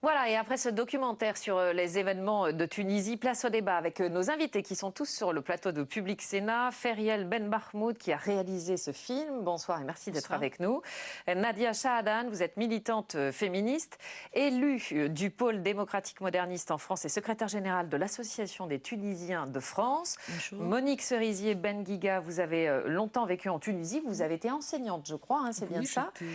Voilà, et après ce documentaire sur les événements de Tunisie, place au débat avec nos invités qui sont tous sur le plateau de Public Sénat. Feriel Ben Mahmoud qui a réalisé ce film. Bonsoir et merci d'être avec nous. Nadia Chahadan, vous êtes militante féministe, élue du pôle démocratique moderniste en France et secrétaire générale de l'Association des Tunisiens de France. Bonjour. Monique Cerisier Ben Guiga, vous avez longtemps vécu en Tunisie. Vous avez été enseignante, je crois, hein, c'est bien ça. Oui.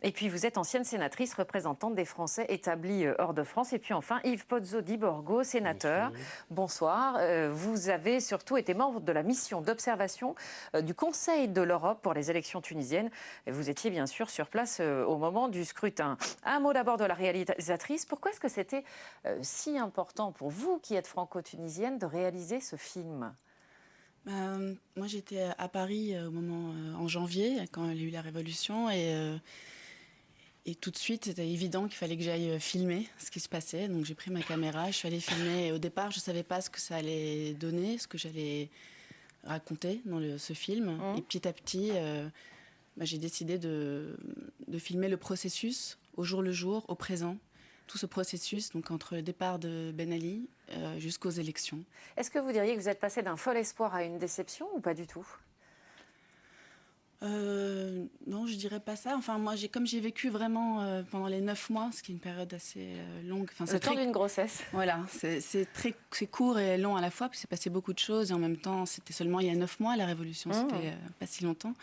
Et puis vous êtes ancienne sénatrice représentante des Français établis hors de France. Et puis enfin, Yves Pozzo di Borgo, sénateur. Bonsoir. Vous avez surtout été membre de la mission d'observation du Conseil de l'Europe pour les élections tunisiennes. Et vous étiez bien sûr sur place au moment du scrutin. Un mot d'abord de la réalisatrice. Pourquoi est-ce que c'était si important pour vous, qui êtes franco-tunisienne, de réaliser ce film ? Moi, j'étais à Paris au moment, en janvier, quand il y a eu la Révolution. Et tout de suite, c'était évident qu'il fallait que j'aille filmer ce qui se passait. Donc j'ai pris ma caméra, je suis allée filmer. Et au départ, je ne savais pas ce que ça allait donner, ce que j'allais raconter dans ce film. Et petit à petit, j'ai décidé de filmer le processus au jour le jour, au présent. Tout ce processus, donc entre le départ de Ben Ali jusqu'aux élections. Est-ce que vous diriez que vous êtes passé d'un fol espoir à une déception ou pas du tout ? Non, je dirais pas ça. Enfin, moi, comme j'ai vécu vraiment pendant les 9 mois, ce qui est une période assez longue. Enfin, le temps d'une grossesse. Voilà, c'est court et long à la fois, puis c'est passé beaucoup de choses. Et en même temps, c'était seulement il y a 9 mois, la Révolution, c'était pas si longtemps.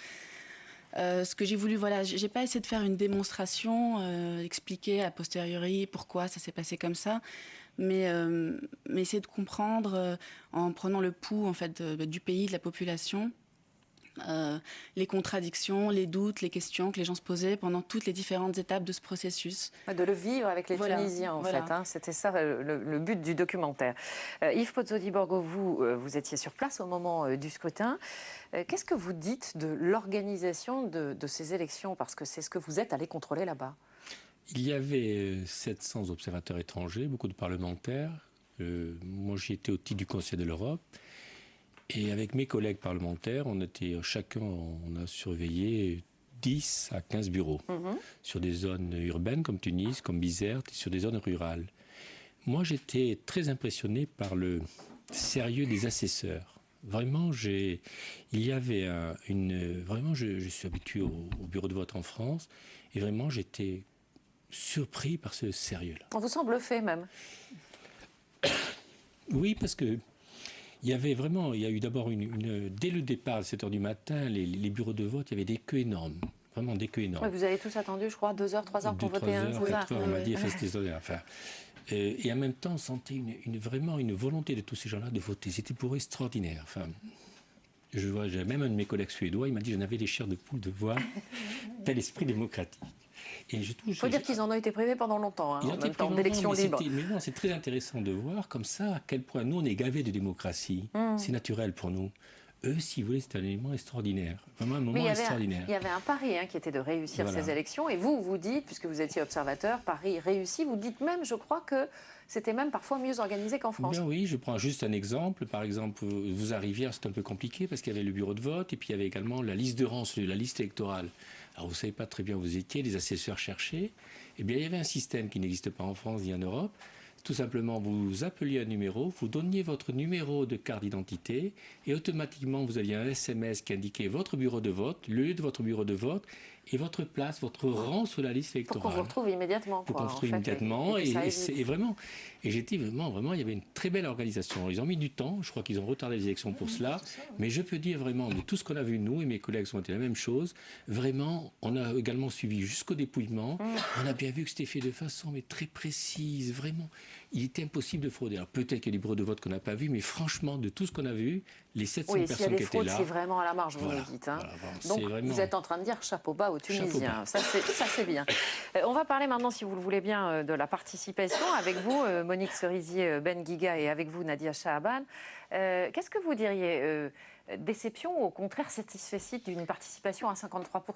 Ce que j'ai voulu, voilà, j'ai pas essayé de faire une démonstration, expliquer a posteriori pourquoi ça s'est passé comme ça, mais essayer de comprendre en prenant le pouls en fait du pays, de la population. Les contradictions, les doutes, les questions que les gens se posaient pendant toutes les différentes étapes de ce processus. De le vivre avec les Tunisiens, en fait. Hein. C'était ça le but du documentaire. Yves Pozzo di Borgo, vous étiez sur place au moment du scrutin. Qu'est-ce que vous dites de l'organisation de ces élections? Parce que c'est ce que vous êtes allé contrôler là-bas. Il y avait 700 observateurs étrangers, beaucoup de parlementaires. Moi, j'y étais au titre du Conseil de l'Europe. Et avec mes collègues parlementaires, on a surveillé 10 à 15 bureaux sur des zones urbaines comme Tunis, comme Bizerte, et sur des zones rurales. Moi, j'étais très impressionné par le sérieux des assesseurs. Vraiment, je suis habitué au bureau de vote en France, et vraiment, j'étais surpris par ce sérieux-là. On vous sent bluffé même. Oui, parce que il y a eu d'abord dès le départ, à 7h du matin, les bureaux de vote, il y avait des queues énormes. Vraiment des queues énormes. Ouais, vous avez tous attendu, je crois, 2 heures, 3 heures pour voter. 4 heures, on m'a dit, et en même temps, on sentait vraiment une volonté de tous ces gens-là de voter. C'était pour eux extraordinaire. Enfin, j'ai même un de mes collègues suédois, il m'a dit, j'en avais les chairs de poule de voir tel esprit démocratique. Il faut dire qu'ils en ont été privés pendant longtemps, en même temps d'élections libres. Mais non, c'est très intéressant de voir comme ça à quel point nous, on est gavés de démocratie. C'est naturel pour nous. Eux, si vous voulez, c'est un élément extraordinaire. Vraiment un moment extraordinaire. Il y avait un pari qui était de réussir ces élections. Et vous dites, puisque vous étiez observateur, Paris réussit. Vous dites même, je crois, que c'était même parfois mieux organisé qu'en France. Bien oui, je prends juste un exemple. Par exemple, vous arriviez, c'était un peu compliqué parce qu'il y avait le bureau de vote et puis il y avait également la liste de rang, la liste électorale. Alors vous ne savez pas très bien où vous étiez, les assesseurs cherchaient. Eh bien, il y avait un système qui n'existe pas en France ni en Europe. Tout simplement, vous appeliez un numéro, vous donniez votre numéro de carte d'identité et automatiquement, vous aviez un SMS qui indiquait votre bureau de vote, le lieu de votre bureau de vote et votre place, votre rang sur la liste électorale. Pour qu'on vous retrouve immédiatement. Pour qu'on vous retrouve immédiatement. Et j'étais vraiment, il y avait une très belle organisation. Ils ont mis du temps, je crois qu'ils ont retardé les élections pour cela. Mais je peux dire vraiment, de tout ce qu'on a vu, nous et mes collègues ont été la même chose, vraiment, on a également suivi jusqu'au dépouillement. On a bien vu que c'était fait de façon mais très précise, vraiment. Il était impossible de frauder. Alors peut-être qu'il y a des bureaux de vote qu'on n'a pas vus, mais franchement, de tout ce qu'on a vu, les 700 personnes qui étaient là... c'est vraiment à la marge, vous nous dites. Donc vous êtes en train de dire chapeau bas aux Tunisiens. Ça, c'est bien. On va parler maintenant, si vous le voulez bien, de la participation. Avec vous, Monique Cerisier, Ben Guiga, et avec vous, Nadia Chahadan. Qu'est-ce que vous diriez déception ou au contraire satisfait d'une participation à 53% en gros?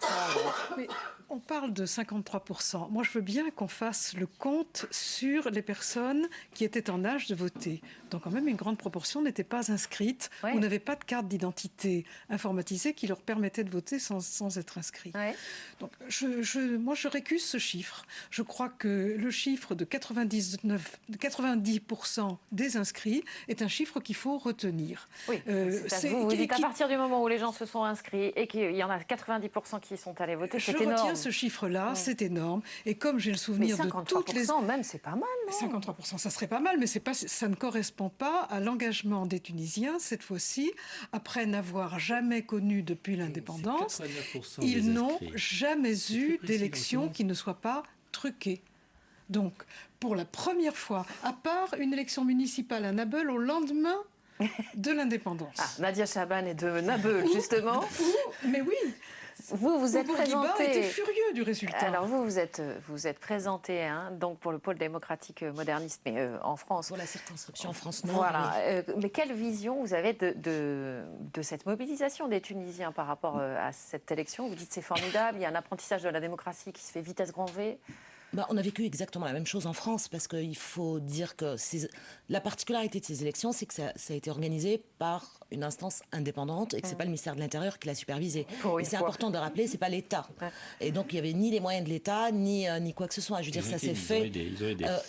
Mais on parle de 53%. Moi, je veux bien qu'on fasse le compte sur les personnes qui étaient en âge de voter. Donc quand même, une grande proportion n'était pas inscrite ou n'avait pas de carte d'identité informatisée qui leur permettait de voter sans être inscrit. Ouais. Donc moi, je récuse ce chiffre. Je crois que le chiffre de 90% des inscrits est un chiffre qu'il faut retenir. Oui, vous dites à partir du moment où les gens se sont inscrits et qu'il y en a 90% qui sont allés voter, c'est énorme. Je retiens ce chiffre-là, c'est énorme. Et comme j'ai le souvenir de toutes les... 53% même, c'est pas mal, non? 53%, ça serait pas mal, mais ça ne correspond pas à l'engagement des Tunisiens, cette fois-ci, après n'avoir jamais connu depuis l'indépendance. Ils n'ont jamais eu d'élection qui ne soit pas truquée. Donc, pour la première fois, à part une élection municipale à Nabeul au lendemain de l'indépendance. Ah, Nadia Chaban est de Nabeul, justement. Mais oui. Vous êtes présenté. était furieux du résultat. Alors vous êtes présenté donc pour le pôle démocratique moderniste, mais en France. Pour la circonscription France-Nord. Voilà. Oui. Mais quelle vision vous avez de cette mobilisation des Tunisiens par rapport à cette élection? Vous dites c'est formidable, il y a un apprentissage de la démocratie qui se fait vitesse grand V. On a vécu exactement la même chose en France, parce qu'il faut dire que la particularité de ces élections, c'est que ça a été organisé par une instance indépendante et que ce n'est pas le ministère de l'Intérieur qui l'a supervisé. Et c'est important de rappeler, ce n'est pas l'État. Et donc, il n'y avait ni les moyens de l'État, ni quoi que ce soit. Je veux dire, ça s'est fait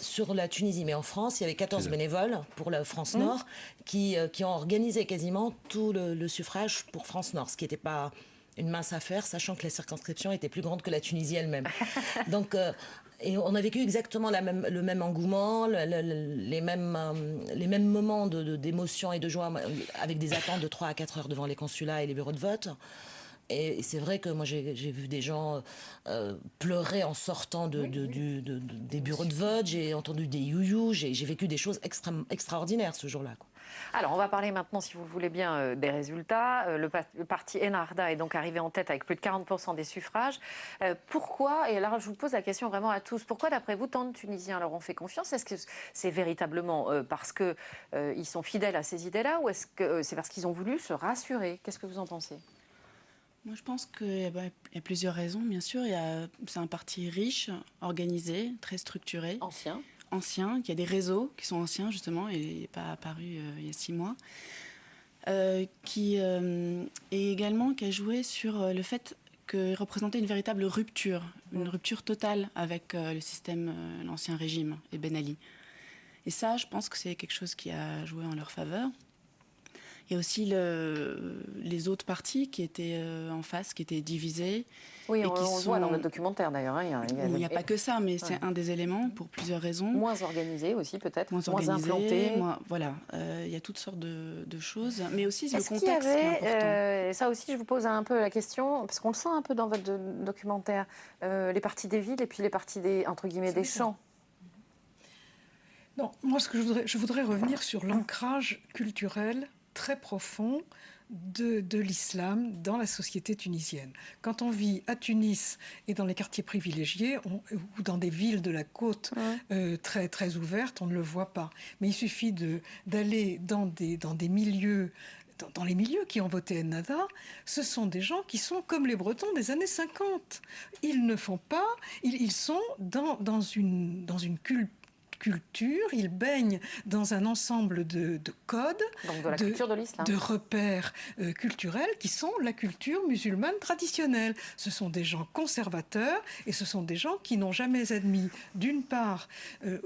sur la Tunisie. Mais en France, il y avait 14 bénévoles pour la France-Nord qui ont organisé quasiment tout le suffrage pour France-Nord, ce qui n'était pas une mince affaire, sachant que la circonscription était plus grande que la Tunisie elle-même. Donc... Et on a vécu exactement le même engouement, les mêmes moments d'émotion et de joie, avec des attentes de 3 à 4 heures devant les consulats et les bureaux de vote. Et c'est vrai que moi, j'ai vu des gens pleurer en sortant des bureaux de vote. J'ai entendu des you-you. J'ai vécu des choses extraordinaires ce jour-là, quoi. Alors, on va parler maintenant, si vous le voulez bien, des résultats. Le parti Ennahda est donc arrivé en tête avec plus de 40% des suffrages. Pourquoi, et là je vous pose la question vraiment à tous, pourquoi d'après vous tant de Tunisiens leur ont fait confiance? Est-ce que c'est véritablement parce qu'ils sont fidèles à ces idées-là, ou est-ce que c'est parce qu'ils ont voulu se rassurer? Qu'est-ce que vous en pensez? Moi, je pense qu'il y a plusieurs raisons, bien sûr. C'est un parti riche, organisé, très structuré. Ancien, qui a des réseaux qui sont anciens, justement, et n'est pas apparu il y a 6 mois. Et également qui a joué sur le fait qu'il représentait une véritable rupture, une rupture totale avec le système, l'ancien régime et Ben Ali. Et ça, je pense que c'est quelque chose qui a joué en leur faveur. Il y a aussi les autres partis qui étaient en face, qui étaient divisés. Oui, on le voit dans le documentaire d'ailleurs. Il n'y a pas que ça, mais c'est un des éléments pour plusieurs raisons. Moins organisé aussi peut-être, moins implanté. Voilà, il y a toutes sortes de choses, mais aussi le contexte qui est important. Ça aussi, je vous pose un peu la question, parce qu'on le sent un peu dans votre documentaire, les partis des villes et puis les partis entre guillemets, des champs. Non, moi je voudrais revenir sur l'ancrage culturel très profond de l'islam dans la société tunisienne. Quand on vit à Tunis et dans les quartiers privilégiés ou dans des villes de la côte très, très ouvertes, on ne le voit pas. Mais il suffit d'aller dans des milieux, dans les milieux qui ont voté Ennahda, ce sont des gens qui sont comme les Bretons des années 50. Ils ne font pas, ils sont dans une culture, ils baignent dans un ensemble de codes, donc de la culture de l'islam, de repères culturels qui sont la culture musulmane traditionnelle. Ce sont des gens conservateurs et ce sont des gens qui n'ont jamais admis, d'une part,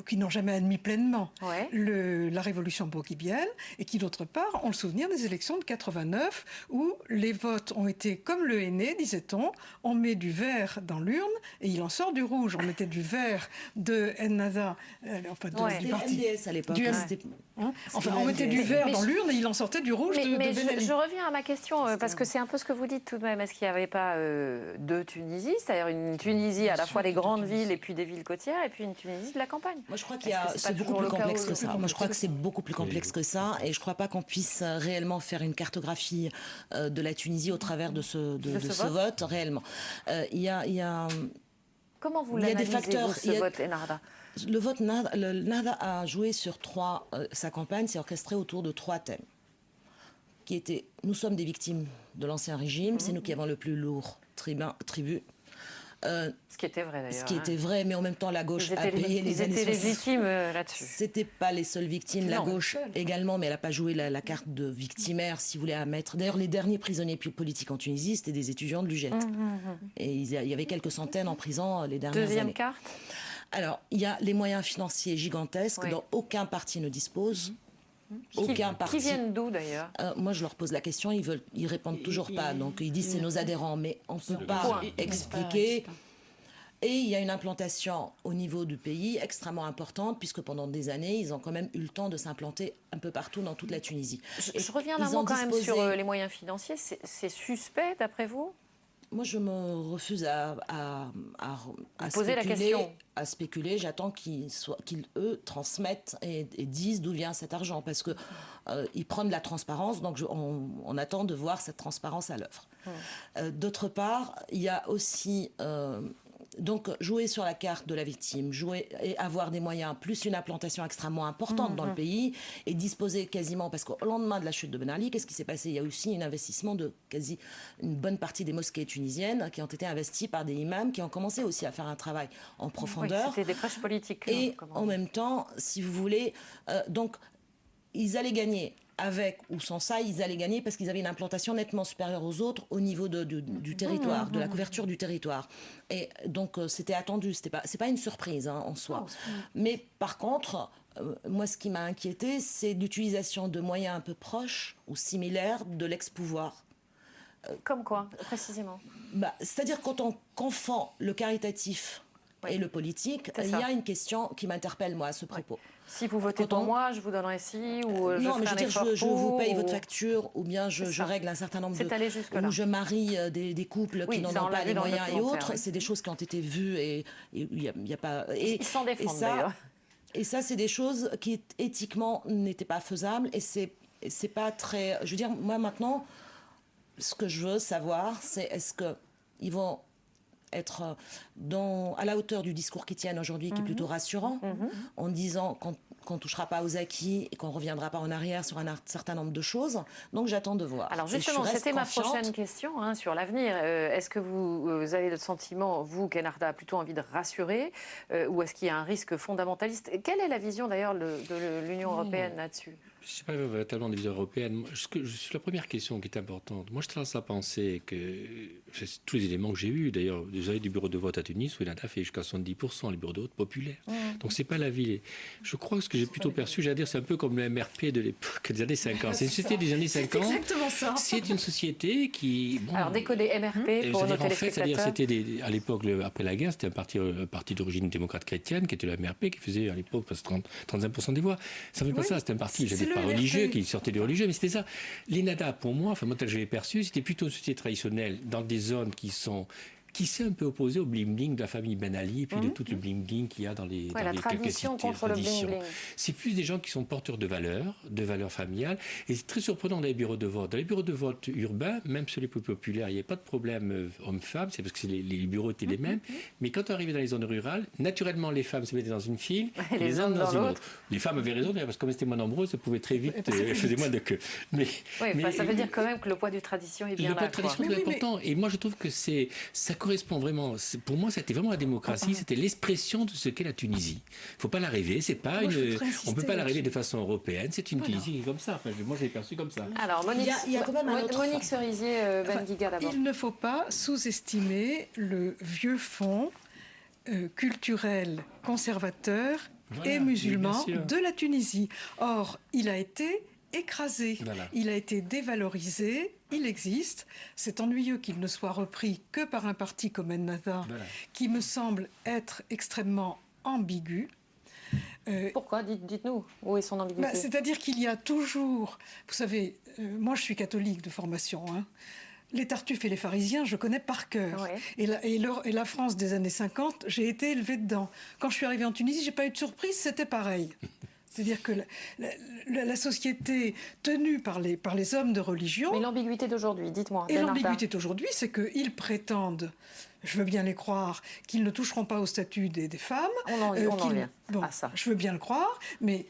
qui n'ont jamais admis pleinement la révolution bourguibienne et qui, d'autre part, ont le souvenir des élections de 89 où les votes ont été comme le henné, disait-on, on met du vert dans l'urne et il en sort du rouge. On mettait du vert de Ennahda, du parti NDS à l'époque. On mettait du vert dans l'urne et il en sortait du rouge de Ben Ali. Je reviens à ma question, parce que c'est un peu ce que vous dites tout de même. Est-ce qu'il n'y avait pas deux Tunisie, c'est-à-dire une Tunisie à la fois des grandes villes et puis des villes côtières, et puis une Tunisie de la campagne? Moi, je crois que c'est beaucoup plus complexe que ça. Moi, je crois que c'est beaucoup plus complexe que ça, et je ne crois pas qu'on puisse réellement faire une cartographie de la Tunisie au travers de ce vote, réellement. Comment vous l'analysez, ce vote Ennahda? Le vote Ennahda a joué sur sa campagne s'est orchestrée autour de 3 thèmes nous sommes des victimes de l'ancien régime, c'est nous qui avons le plus lourd tribut. Ce qui était vrai d'ailleurs. Ce qui était vrai, mais en même temps, la gauche a payé les années 60. Ils étaient légitimes là-dessus. C'était pas les seules victimes, la gauche également, mais elle n'a pas joué la carte de victimaire, si vous voulez, à mettre. D'ailleurs, les derniers prisonniers politiques en Tunisie, c'était des étudiants de l'UGET. Et il y avait quelques centaines en prison les dernières années. Deuxième carte. Alors, il y a les moyens financiers gigantesques dont aucun parti ne dispose. Aucun parti. Qui viennent d'où d'ailleurs? Moi, je leur pose la question, ils répondent toujours pas. Donc, ils disent c'est nos adhérents, mais on ne peut pas expliquer. Et il y a une implantation au niveau du pays extrêmement importante, puisque pendant des années, ils ont quand même eu le temps de s'implanter un peu partout dans toute la Tunisie. Je reviens d'un mot quand même sur les moyens financiers. C'est suspect d'après vous? Moi, je me refuse à poser la question. À spéculer. J'attends qu'ils, eux, transmettent et disent d'où vient cet argent. Parce qu'ils prennent de la transparence, donc on attend de voir cette transparence à l'œuvre. D'autre part, il y a aussi... donc, jouer sur la carte de la victime, jouer et avoir des moyens, plus une implantation extrêmement importante dans le pays, et disposer quasiment, parce qu'au lendemain de la chute de Ben Ali, qu'est-ce qui s'est passé? Il y a aussi un investissement de quasi une bonne partie des mosquées tunisiennes qui ont été investies par des imams qui ont commencé aussi à faire un travail en profondeur. Oui, c'était des prêches politiques. Et en même temps, si vous voulez, donc ils allaient gagner. Avec ou sans ça, ils allaient gagner parce qu'ils avaient une implantation nettement supérieure aux autres au niveau du territoire, de la couverture du territoire. Et donc, c'était attendu. C'est pas une surprise en soi. Mais par contre, moi, ce qui m'a inquiété, c'est l'utilisation de moyens un peu proches ou similaires de l'ex-pouvoir. Comme quoi, précisément? C'est-à-dire quand on confond le caritatif et le politique, il y a une question qui m'interpelle, moi, à ce propos. Si vous votez pour moi, je vous donnerai ci, ou non, mais je vous paye votre ou... facture, ou bien je règle un certain nombre allé ou je marie des couples qui n'en ont pas les moyens et autres. C'est des choses qui ont été vues et il y a pas... Ils s'en défendent d'ailleurs. Et ça, c'est des choses qui éthiquement n'étaient pas faisables et c'est pas très... Je veux dire, moi maintenant, ce que je veux savoir, c'est est-ce qu'ils vont être à la hauteur du discours qu'ils tiennent aujourd'hui, qui est plutôt rassurant, en disant qu'on ne touchera pas aux acquis et qu'on ne reviendra pas en arrière sur un certain nombre de choses. Donc j'attends de voir. Alors justement, c'était ma prochaine question sur l'avenir. Est-ce que vous avez le sentiment, vous, Kenarda, plutôt envie de rassurer ou est-ce qu'il y a un risque fondamentaliste? Quelle est la vision d'ailleurs de l'Union européenne là-dessus? Je ne sais pas véritablement des visions européennes. La première question qui est importante, moi je tendance à penser que tous les éléments que j'ai eus, d'ailleurs, vous avez du bureau de vote à Tunis où il en a fait jusqu'à 70%, les bureaux de vote populaires. Donc c'est pas la ville. Je crois que ce que j'ai plutôt perçu, j'allais dire, c'est un peu comme le MRP de l'époque des années 50. C'est une société des années 50. C'est exactement ça. C'est une société qui... Bon, alors décoder MRP pour nos téléspectateurs. C'était à l'époque, après la guerre, c'était un parti d'origine démocrate chrétienne qui était le MRP, qui faisait à l'époque 35% des voix. Ça ne fait pas ça, c'était un parti, pas religieux, qui sortait du religieux, mais c'était ça. L'ENADA, pour moi, enfin moi tel que je l'ai perçu, c'était plutôt une société traditionnelle dans des zones qui s'est un peu opposé au bling-bling de la famille Ben Ali et puis de tout le bling-bling qu'il y a dans les la tradition contre le bling-bling. C'est plus des gens qui sont porteurs de valeurs familiales. Et c'est très surprenant dans les bureaux de vote. Dans les bureaux de vote urbains, même sur les plus populaires, il n'y avait pas de problème homme-femme, c'est parce que les bureaux étaient les mêmes. Mais quand on arrivait dans les zones rurales, naturellement, les femmes se mettaient dans une file et les hommes dans une autre. Les femmes avaient raison, parce que comme elles étaient moins nombreuses, ça pouvait très vite faire moins de queue. Mais ça veut dire quand même que le poids du tradition est bien là. Le poids de tradition est important. Et moi, je trouve que ça correspond vraiment. Pour moi, c'était vraiment la démocratie. C'était l'expression de ce qu'est la Tunisie. Il ne faut pas la rêver. C'est pas on ne peut pas la rêver de façon européenne. C'est une Tunisie comme ça. Enfin, moi, je l'ai perçue comme ça. Alors, Monique Cerisier, Ben Guiga d'abord. Il ne faut pas sous-estimer le vieux fond culturel conservateur et musulman de la Tunisie. Or, il a été écrasé, il a été dévalorisé, il existe. C'est ennuyeux qu'il ne soit repris que par un parti comme Ennahda, qui me semble être extrêmement ambigu. Pourquoi? Dites-nous, où est son ambiguïté? C'est-à-dire qu'il y a toujours... Vous savez, moi je suis catholique de formation, Les Tartuffes et les pharisiens, je connais par cœur. Ouais. Et la France des années 50, j'ai été élevée dedans. Quand je suis arrivée en Tunisie, je n'ai pas eu de surprise, c'était pareil. C'est-à-dire que la société tenue par les hommes de religion... Mais l'ambiguïté d'aujourd'hui, dites-moi. Et l'ambiguïté d'aujourd'hui, c'est qu'ils prétendent, je veux bien les croire, qu'ils ne toucheront pas au statut des femmes. On en vient à ça. Je veux bien le croire, mais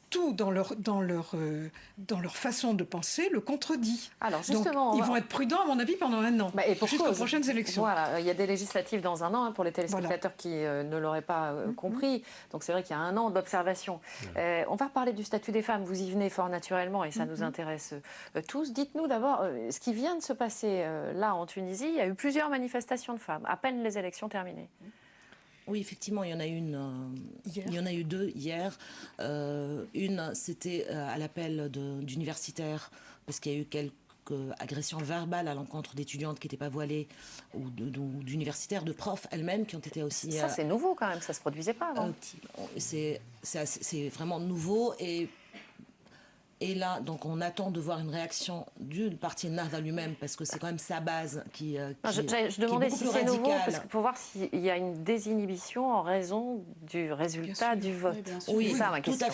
tout dans leur façon de penser le contredit. Alors justement, donc, ils vont être prudents, à mon avis, pendant un an, jusqu'aux prochaines élections. Voilà, il y a des législatives dans un an, pour les téléspectateurs qui ne l'auraient pas compris. Donc c'est vrai qu'il y a un an d'observation. On va parler du statut des femmes. Vous y venez fort naturellement et ça nous intéresse tous. Dites-nous d'abord ce qui vient de se passer là en Tunisie. Il y a eu plusieurs manifestations de femmes, à peine les élections terminées. Oui, effectivement, il y en a il y en a eu deux hier. Une, c'était à l'appel d'universitaires, parce qu'il y a eu quelques agressions verbales à l'encontre d'étudiantes qui n'étaient pas voilées, ou d'universitaires, de profs elles-mêmes qui ont été aussi... Ça, c'est nouveau quand même, ça ne se produisait pas avant. C'est vraiment nouveau et là, donc, on attend de voir une réaction du parti Ennahda lui-même, parce que c'est quand même sa base qui je demandais si c'est nouveau, parce que pour voir s'il y a une désinhibition en raison du résultat du vote. Oui, c'est ça ma question.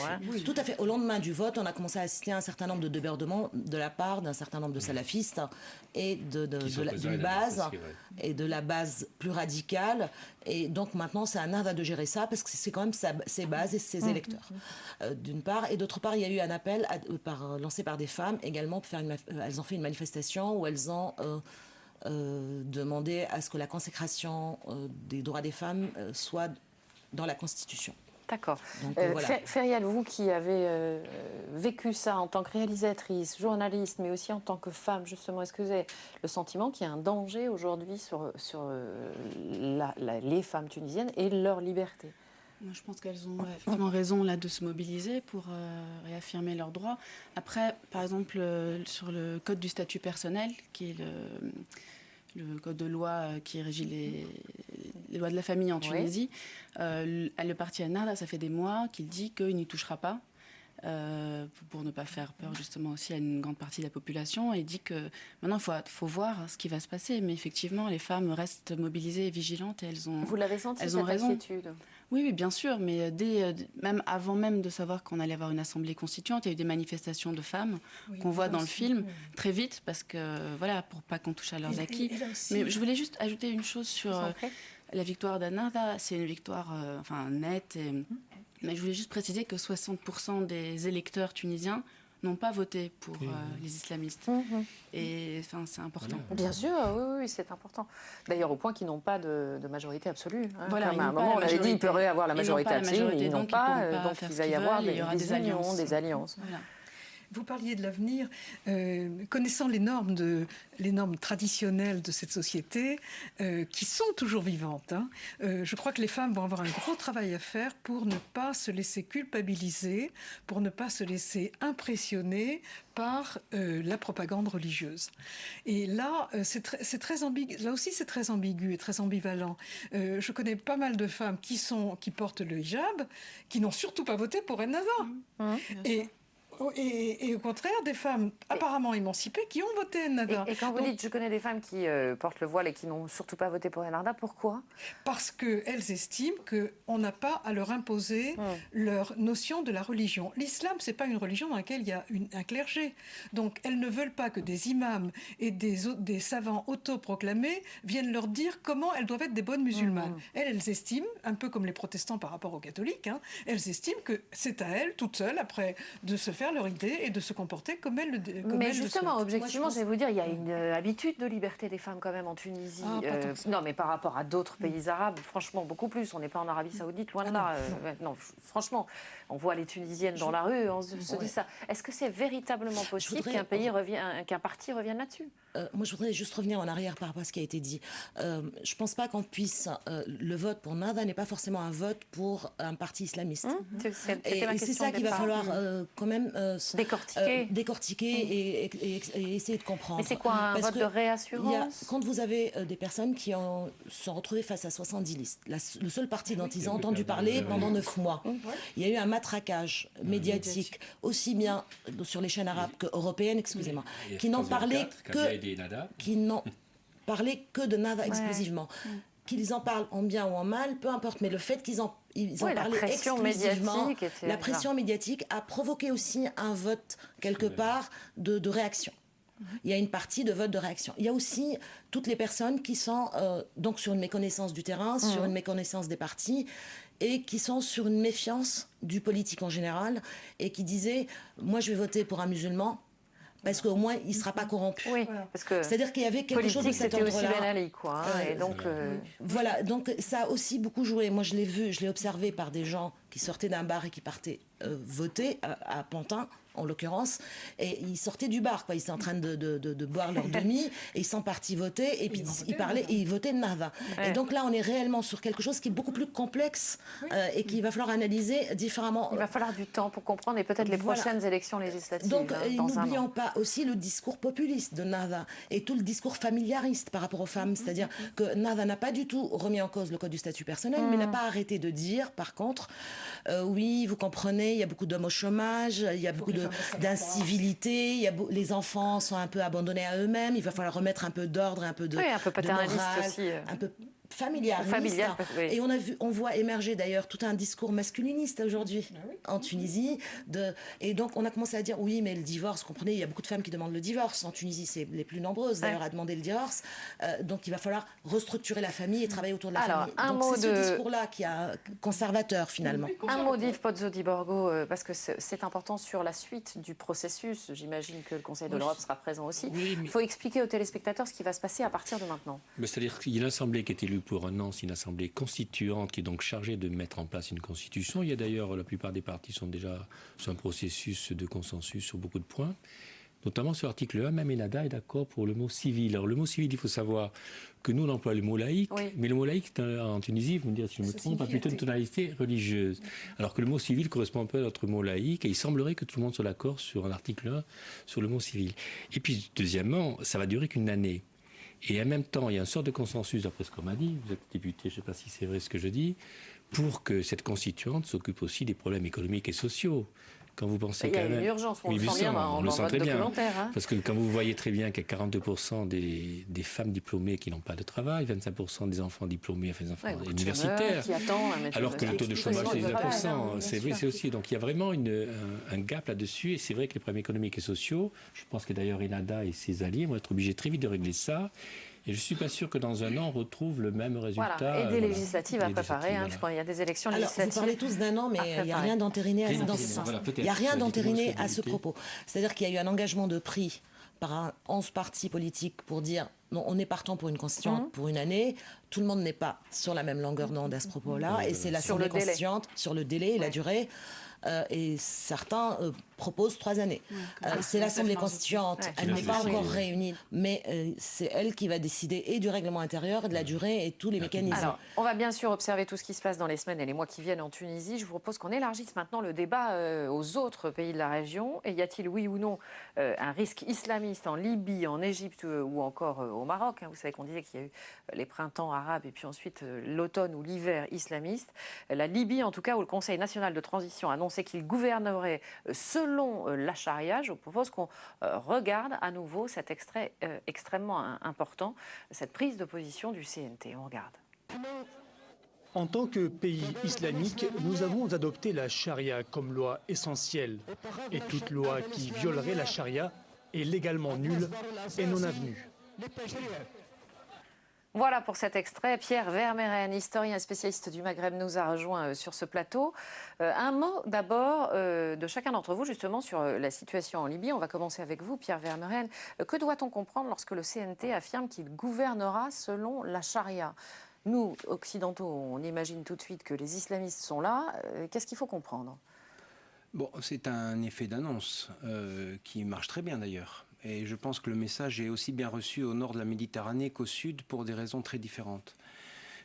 Tout à fait. Au lendemain du vote, on a commencé à assister à un certain nombre de débordements de la part d'un certain nombre de salafistes et d'une base, et de la base plus radicale. Et donc maintenant, c'est à Ennahda de gérer ça, parce que c'est quand même ses bases et ses électeurs, d'une part. Et d'autre part, il y a eu un appel lancé par des femmes également pour faire elles ont fait une manifestation où elles ont demandé à ce que la consécration des droits des femmes soit dans la Constitution. D'accord. Ferial, vous qui avez vécu ça en tant que réalisatrice, journaliste, mais aussi en tant que femme, justement, est-ce que vous avez le sentiment qu'il y a un danger aujourd'hui sur les femmes tunisiennes et leur liberté ? Moi, je pense qu'elles ont effectivement raison là, de se mobiliser pour réaffirmer leurs droits. Après, par exemple, sur le code du statut personnel, qui est le code de loi qui régit les lois de la famille en Tunisie, le parti Ennahda, ça fait des mois qu'il dit qu'il n'y touchera pas, pour ne pas faire peur justement aussi à une grande partie de la population, et dit que maintenant il faut voir ce qui va se passer. Mais effectivement, les femmes restent mobilisées et vigilantes et elles ont Vous l'avez senti, elles cette ont raison. inquiétude ? Oui, bien sûr, mais même avant même de savoir qu'on allait avoir une assemblée constituante, il y a eu des manifestations de femmes qu'on voit dans le film très vite, parce que voilà, pour pas qu'on touche à leurs acquis. Mais je voulais juste ajouter une chose sur la victoire d'Ennahda. C'est une victoire nette. Mais je voulais juste préciser que 60% des électeurs tunisiens n'ont pas voté pour les islamistes. Et c'est important. Bien sûr, oui, c'est important. D'ailleurs, au point qu'ils n'ont pas de majorité absolue. Voilà, comme à un moment, on avait dit qu'ils pourraient avoir la majorité absolue, ils n'ont pas, donc il va y avoir des unions, des alliances. Voilà. Vous parliez de l'avenir. Connaissant les normes traditionnelles de cette société, qui sont toujours vivantes, je crois que les femmes vont avoir un gros travail à faire pour ne pas se laisser culpabiliser, pour ne pas se laisser impressionner par la propagande religieuse. Et là, c'est très ambigu. Là aussi, c'est très ambigu et très ambivalent. Je connais pas mal de femmes qui portent le hijab, qui n'ont surtout pas voté pour Ennahda. Et au contraire, des femmes apparemment émancipées qui ont voté Ennahda. Et quand vous dites, je connais des femmes qui portent le voile et qui n'ont surtout pas voté pour Ennahda, pourquoi ? Parce qu'elles estiment qu'on n'a pas à leur imposer leur notion de la religion. L'islam, ce n'est pas une religion dans laquelle il y a un clergé. Donc elles ne veulent pas que des imams et des savants autoproclamés viennent leur dire comment elles doivent être des bonnes musulmanes. Elles estiment, un peu comme les protestants par rapport aux catholiques, elles estiment que c'est à elles, toutes seules, après, de se faire leur idée et de se comporter comme elles le souhaitent. Mais justement, objectivement, je vais vous dire, il y a une habitude de liberté des femmes quand même en Tunisie. Non, mais par rapport à d'autres pays arabes, franchement, beaucoup plus. On n'est pas en Arabie Saoudite, loin de là. Non, franchement, on voit les Tunisiennes dans la rue, on se dit ça. Est-ce que c'est véritablement possible qu'un parti revienne là-dessus ? Moi, je voudrais juste revenir en arrière par rapport à ce qui a été dit. Je ne pense pas qu'on puisse... le vote pour Ennahda n'est pas forcément un vote pour un parti islamiste. Et c'est ça qu'il va falloir quand même décortiquer et essayer de comprendre. Mais c'est quoi un vote de réassurance ? Quand vous avez des personnes qui sont retrouvées face à 70 listes, le seul parti dont ils ont entendu parler pendant 9 mois, il y a eu un matracage médiatique, aussi bien sur les chaînes arabes qu'européennes, excusez-moi, qui n'ont parlé que de Ennahda exclusivement. Qu'ils en parlent en bien ou en mal, peu importe, mais le fait qu'ils en parlent exclusivement, la pression médiatique a provoqué aussi un vote, quelque part, de réaction. Il y a une partie de vote de réaction. Il y a aussi toutes les personnes qui sont donc sur une méconnaissance du terrain, sur une méconnaissance des partis, et qui sont sur une méfiance du politique en général et qui disaient moi je vais voter pour un musulman parce qu'au moins il ne sera pas corrompu. Oui, parce que c'est-à-dire qu'il y avait quelque chose de cet ordre-là. C'était aussi Ben Ali, quoi. Et donc, voilà, donc ça a aussi beaucoup joué. Moi je l'ai vu, je l'ai observé par des gens qui sortaient d'un bar et qui partaient voter à Pantin, en l'occurrence, et ils sortaient du bar, quoi. Ils étaient en train de boire leur demi, et ils sont partis voter, et puis ils parlaient, et ils votaient Nahda. Ouais. Et donc là, on est réellement sur quelque chose qui est beaucoup plus complexe, et qu'il va falloir analyser différemment. Il va falloir du temps pour comprendre, et peut-être les prochaines élections législatives. Donc, n'oublions pas aussi le discours populiste de Nahda, et tout le discours familiariste par rapport aux femmes, c'est-à-dire que Nahda n'a pas du tout remis en cause le code du statut personnel, mais n'a pas arrêté de dire, par contre, oui, vous comprenez, il y a beaucoup d'hommes au chômage, il y a beaucoup d'incivilité, les enfants sont un peu abandonnés à eux-mêmes, il va falloir remettre un peu d'ordre, un peu de un peu paternaliste morale, aussi. Un peu familiariste. Oui. Et on voit émerger d'ailleurs tout un discours masculiniste aujourd'hui en Tunisie. Et donc on a commencé à dire oui, mais le divorce, comprenez, il y a beaucoup de femmes qui demandent le divorce. En Tunisie, c'est les plus nombreuses d'ailleurs à demander le divorce. Donc il va falloir restructurer la famille et travailler autour de la famille. Donc c'est ce discours-là qui est conservateur finalement. Un mot d'Yves Pozzo-di-Borgo, parce que c'est important sur la suite du processus. J'imagine que le Conseil de l'Europe sera présent aussi. Il faut expliquer aux téléspectateurs ce qui va se passer à partir de maintenant. C'est-à-dire qu'il y a l'Assemblée qui est élue pour un an, c'est une assemblée constituante qui est donc chargée de mettre en place une constitution. Il y a d'ailleurs, la plupart des partis sont déjà sur un processus de consensus sur beaucoup de points, notamment sur l'article 1, même Ennahda est d'accord pour le mot civil. Alors le mot civil, il faut savoir que nous on emploie le mot laïque, mais le mot laïque en Tunisie, vous me direz si je me trompe, a plutôt une tonalité religieuse. Alors que le mot civil correspond un peu à notre mot laïque, et il semblerait que tout le monde soit d'accord sur un article 1 sur le mot civil. Et puis deuxièmement, ça va durer qu'une année. Et en même temps, il y a une sorte de consensus, d'après ce qu'on m'a dit, vous êtes député, je ne sais pas si c'est vrai ce que je dis, pour que cette constituante s'occupe aussi des problèmes économiques et sociaux. Quand vous pensez il y a une urgence, on le sent bien dans votre documentaire. Hein. Parce que quand vous voyez très bien qu'il y a 42% des femmes diplômées qui n'ont pas de travail, 25% des enfants diplômés, enfin des enfants universitaires, alors que le taux de chômage c'est 20%. C'est aussi. Donc il y a vraiment un gap là-dessus, et c'est vrai que les problèmes économiques et sociaux, je pense que d'ailleurs Ennahda et ses alliés vont être obligés très vite de régler ça. Et je ne suis pas sûr que dans un an, on retrouve le même résultat. Voilà. Et des législatives à préparer, puisqu'il y a des élections législatives. Vous parlez tous d'un an, mais il n'y a rien d'entériné dans ce sens. Il n'y a rien d'entériné à ce propos. C'est-à-dire qu'il y a eu un engagement de prix par 11 partis politiques pour dire non, on est partant pour une constituante pour une année. Tout le monde n'est pas sur la même longueur d'onde à ce propos-là. Et c'est l'Assemblée constituante sur le délai et la durée. Et certains proposent 3 années. C'est l'Assemblée constituante, elle n'est pas encore réunie, mais c'est elle qui va décider et du règlement intérieur, de la durée et tous les mécanismes. Alors, on va bien sûr observer tout ce qui se passe dans les semaines et les mois qui viennent en Tunisie. Je vous propose qu'on élargisse maintenant le débat aux autres pays de la région. Et y a-t-il, oui ou non, un risque islamiste en Libye, en Égypte ou encore au Maroc? Vous savez qu'on disait qu'il y a eu les printemps arabes et puis ensuite l'automne ou l'hiver islamiste. La Libye, en tout cas, où le Conseil national de transition annonce qu'il gouvernerait selon la charia. Je vous propose qu'on regarde à nouveau cet extrait extrêmement important, cette prise de position du CNT. On regarde. En tant que pays islamique, nous avons adopté la charia comme loi essentielle. Et toute loi qui violerait la charia est légalement nulle et non avenue. Voilà pour cet extrait. Pierre Vermeyren, historien spécialiste du Maghreb, nous a rejoint sur ce plateau. Un mot d'abord de chacun d'entre vous justement sur la situation en Libye. On va commencer avec vous, Pierre Vermeyren. Que doit-on comprendre lorsque le CNT affirme qu'il gouvernera selon la charia? Nous, occidentaux, on imagine tout de suite que les islamistes sont là. Qu'est-ce qu'il faut comprendre? Bon, c'est un effet d'annonce qui marche très bien d'ailleurs. Et je pense que le message est aussi bien reçu au nord de la Méditerranée qu'au sud pour des raisons très différentes.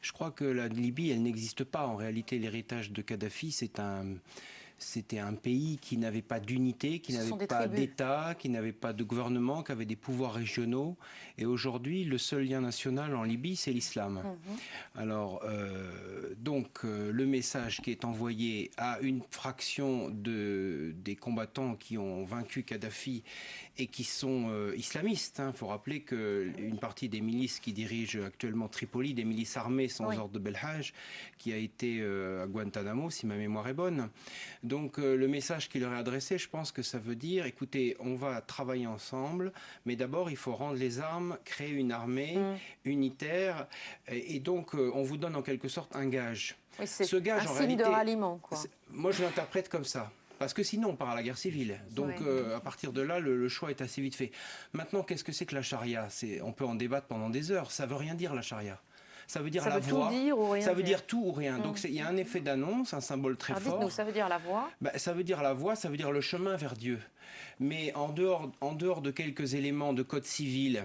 Je crois que la Libye, elle n'existe pas. En réalité, l'héritage de Kadhafi, c'était un pays qui n'avait pas d'unité, qui n'avait pas d'État, qui n'avait pas de gouvernement, qui avait des pouvoirs régionaux. Et aujourd'hui, le seul lien national en Libye, c'est l'islam. Alors, donc, le message qui est envoyé à une fraction des combattants qui ont vaincu Kadhafi et qui sont islamistes. Il faut rappeler qu'une partie des milices qui dirigent actuellement Tripoli, des milices armées sans ordre de Belhaj, qui a été à Guantanamo, si ma mémoire est bonne. Donc le message qu'il leur est adressé, je pense que ça veut dire, écoutez, on va travailler ensemble, mais d'abord il faut rendre les armes, créer une armée unitaire, et donc on vous donne en quelque sorte un gage. Oui, c'est ce gage, un en signe réalité, de ralliement, quoi. Moi je l'interprète comme ça. Parce que sinon, on part à la guerre civile. Donc, à partir de là, le choix est assez vite fait. Maintenant, qu'est-ce que c'est que la charia? On peut en débattre pendant des heures. Ça veut rien dire, la charia. Ça veut dire la voix. Tout dire ou rien ça veut dire. dire tout ou rien. Donc, il y a un effet d'annonce, un symbole très fort. Dites-nous, ça veut dire la voix? Ça veut dire la voix, ça veut dire le chemin vers Dieu. Mais en dehors de quelques éléments de code civil,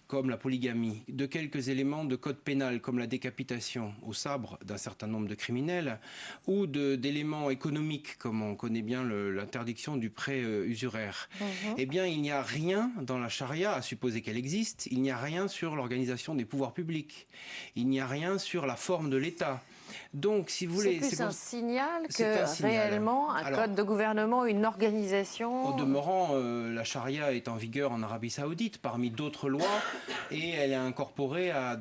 comme la polygamie, de quelques éléments de code pénal comme la décapitation au sabre d'un certain nombre de criminels, ou d'éléments économiques comme on connaît bien l'interdiction du prêt usuraire, eh bien il n'y a rien dans la charia, à supposer qu'elle existe, il n'y a rien sur l'organisation des pouvoirs publics, il n'y a rien sur la forme de l'État. Donc, si vous voulez, c'est plus un signal que réellement un code de gouvernement, une organisation. Au demeurant, la charia est en vigueur en Arabie Saoudite parmi d'autres lois et elle est incorporée à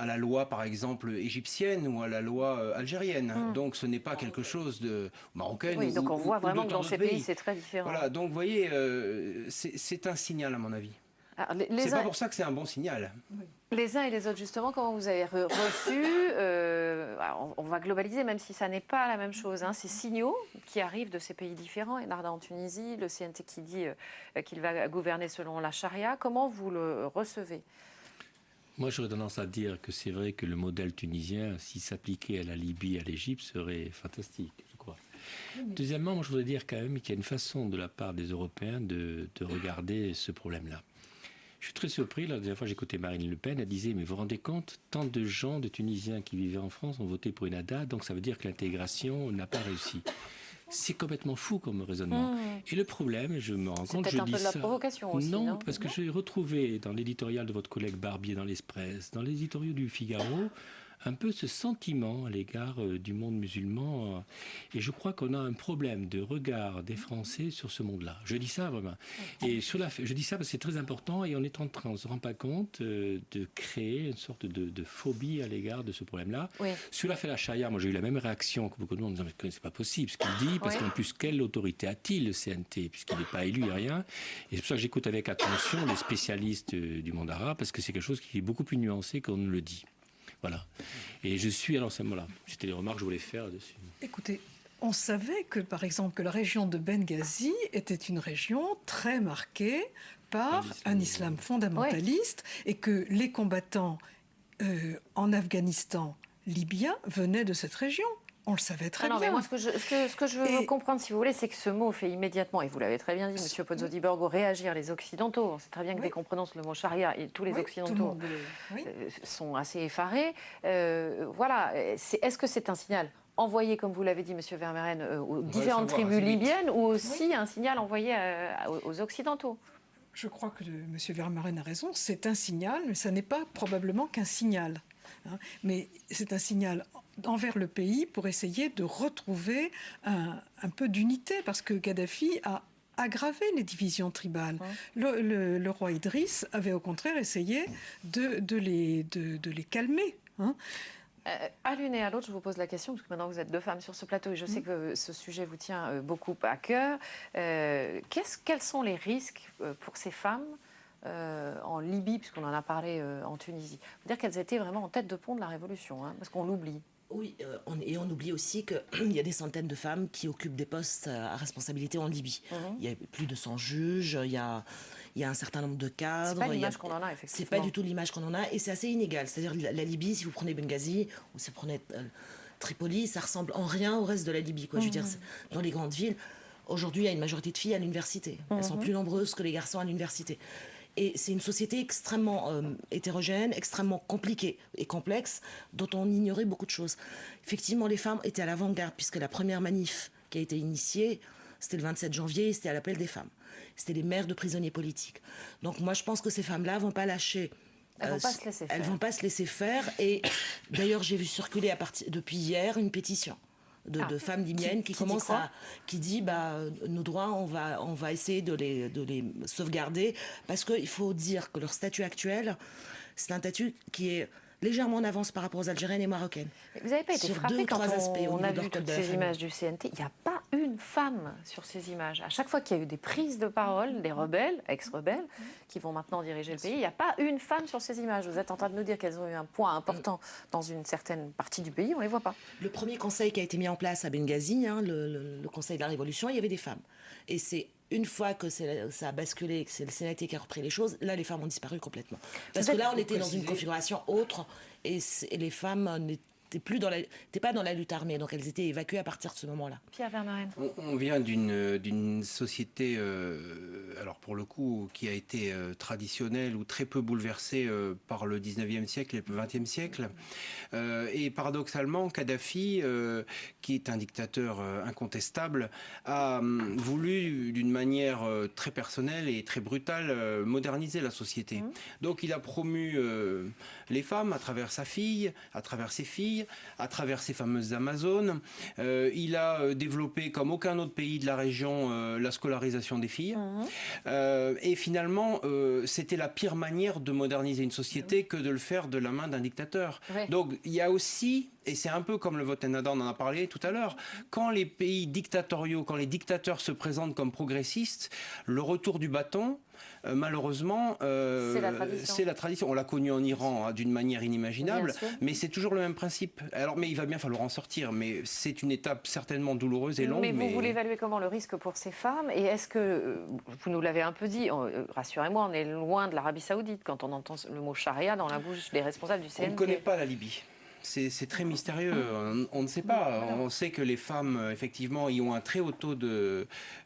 la loi, par exemple, égyptienne ou à la loi algérienne. Donc, ce n'est pas quelque chose de marocain. Oui, donc on voit vraiment que dans ces pays, c'est très différent. Voilà, donc vous voyez, c'est un signal à mon avis. C'est pas pour ça que c'est un bon signal. Oui. Les uns et les autres, justement, comment vous avez reçu, on va globaliser, même si ça n'est pas la même chose, ces signaux qui arrivent de ces pays différents, Enarda en Tunisie, le CNT qui dit qu'il va gouverner selon la charia, comment vous le recevez? Moi, j'aurais tendance à dire que c'est vrai que le modèle tunisien, s'il s'appliquait à la Libye, à l'Égypte, serait fantastique, je crois. Deuxièmement, moi, je voudrais dire quand même qu'il y a une façon de la part des Européens de regarder ce problème-là. Je suis très surpris, la dernière fois j'écoutais Marine Le Pen, elle disait, mais vous vous rendez compte, tant de gens, de Tunisiens qui vivaient en France ont voté pour Ennahda, donc ça veut dire que l'intégration n'a pas réussi. C'est complètement fou comme raisonnement. Et le problème, je me rends compte, je dis ça... C'est peut-être un peu de la provocation aussi, non, parce que j'ai retrouvé dans l'éditorial de votre collègue Barbier dans l'Express, dans les éditoriaux du Figaro, un peu ce sentiment à l'égard du monde musulman. Et je crois qu'on a un problème de regard des Français sur ce monde-là. Je dis ça vraiment. Et je dis ça parce que c'est très important et on est en train, on ne se rend pas compte de créer une sorte de phobie à l'égard de ce problème-là. Oui. Sur l'affaire de la charia, moi j'ai eu la même réaction que beaucoup de monde en disant mais c'est pas possible ce qu'il dit, parce qu'en plus quelle autorité a-t-il le CNT puisqu'il n'est pas élu, rien. Et c'est pour ça que j'écoute avec attention les spécialistes du monde arabe parce que c'est quelque chose qui est beaucoup plus nuancé qu'on ne le dit. Voilà. Et je suis... Alors, voilà. C'était les remarques que je voulais faire dessus. Écoutez, on savait que, par exemple, que la région de Benghazi était une région très marquée par un islam fondamentaliste et que les combattants en Afghanistan libyens venaient de cette région. On le savait très bien. Mais moi, ce que je veux comprendre, si vous voulez, c'est que ce mot fait immédiatement, et vous l'avez très bien dit, M. Pozzo di Borgo, réagir les Occidentaux. C'est très bien que dès qu'on prononce le mot charia, et tous les Occidentaux sont assez effarés. Voilà. Est-ce que c'est un signal envoyé, comme vous l'avez dit, M. Vermeuren, aux différentes tribus libyennes, ou aussi un signal envoyé aux Occidentaux? Je crois que M. Vermeuren a raison. C'est un signal, mais ça n'est pas probablement qu'un signal. Mais c'est un signal envers le pays pour essayer de retrouver un peu d'unité, parce que Kadhafi a aggravé les divisions tribales. Le roi Idriss avait au contraire essayé de les calmer. À l'une et à l'autre, je vous pose la question, parce que maintenant vous êtes deux femmes sur ce plateau et je sais que ce sujet vous tient beaucoup à cœur. Quels sont les risques pour ces femmes en Libye, puisqu'on en a parlé en Tunisie? Faut dire qu'elles étaient vraiment en tête de pont de la révolution, parce qu'on l'oublie. Oui, et on oublie aussi qu'il y a des centaines de femmes qui occupent des postes à responsabilité en Libye. Il y a plus de 100 juges, il y a un certain nombre de cadres. C'est pas l'image qu'on en a, effectivement. C'est pas du tout l'image qu'on en a, et c'est assez inégal. C'est-à-dire la Libye, si vous prenez Benghazi, ou si vous prenez Tripoli, ça ressemble en rien au reste de la Libye, quoi. Je veux dire, dans les grandes villes, aujourd'hui, il y a une majorité de filles à l'université. Elles sont plus nombreuses que les garçons à l'université. Et c'est une société extrêmement hétérogène, extrêmement compliquée et complexe, dont on ignorait beaucoup de choses. Effectivement, les femmes étaient à l'avant-garde, puisque la première manif qui a été initiée, c'était le 27 janvier, et c'était à l'appel des femmes. C'était les mères de prisonniers politiques. Donc moi, je pense que ces femmes-là ne vont pas lâcher. Elles ne vont pas se laisser faire. Elles ne vont pas se laisser faire. Et d'ailleurs, j'ai vu circuler depuis hier une pétition de femmes libyennes qui dit nos droits, on va essayer de les sauvegarder, parce qu'il faut dire que leur statut actuel, c'est un statut qui est légèrement en avance par rapport aux Algériennes et Marocaines. Vous n'avez pas été Sur frappé deux ou quand trois aspects au on niveau a de leur vu code toutes de la ces famille. images du CNT? Il n'y a pas une femme sur ces images. À chaque fois qu'il y a eu des prises de parole, des rebelles, ex-rebelles, qui vont maintenant diriger le pays, il n'y a pas une femme sur ces images. Vous êtes en train de nous dire qu'elles ont eu un poids important dans une certaine partie du pays, on ne les voit pas. Le premier conseil qui a été mis en place à Benghazi, hein, le conseil de la Révolution, il y avait des femmes. Et c'est une fois que ça a basculé, que c'est le CNT qui a repris les choses, là, les femmes ont disparu complètement. Parce que là, on était dans une configuration autre et les femmes n'étaient pas dans la lutte armée, donc elles étaient évacuées à partir de ce moment-là. Pierre Vermeuren. On vient d'une société, alors pour le coup, qui a été traditionnelle ou très peu bouleversée par le 19e siècle et le 20e siècle. Et paradoxalement, Kadhafi, qui est un dictateur incontestable, a voulu, d'une manière très personnelle et très brutale, moderniser la société. Donc il a promu les femmes à travers sa fille, à travers ses filles, à travers ces fameuses Amazones. Il a développé, comme aucun autre pays de la région, la scolarisation des filles. Et finalement, c'était la pire manière de moderniser une société que de le faire de la main d'un dictateur. Donc il y a aussi, et c'est un peu comme le vote Ennahda, on en a parlé tout à l'heure, quand les pays dictatoriaux, quand les dictateurs se présentent comme progressistes, le retour du bâton, malheureusement, c'est la tradition. On l'a connu en Iran hein, d'une manière inimaginable, mais c'est toujours le même principe. Alors, mais il va bien falloir en sortir, mais c'est une étape certainement douloureuse et longue. Mais vous l'évaluez comment, le risque pour ces femmes? Et est-ce que, vous nous l'avez un peu dit, rassurez-moi, on est loin de l'Arabie Saoudite quand on entend le mot charia dans la bouche des responsables du CNT. On ne connaît pas la Libye. C'est très mystérieux, on ne sait pas. On sait que les femmes, effectivement, y ont un très haut taux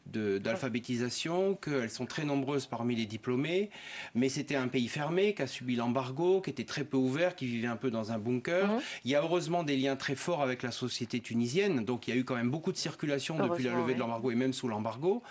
d'alphabétisation, qu'elles sont très nombreuses parmi les diplômés, mais c'était un pays fermé, qui a subi l'embargo, qui était très peu ouvert, qui vivait un peu dans un bunker. Il y a heureusement des liens très forts avec la société tunisienne, donc il y a eu quand même beaucoup de circulation depuis la levée de l'embargo et même sous l'embargo.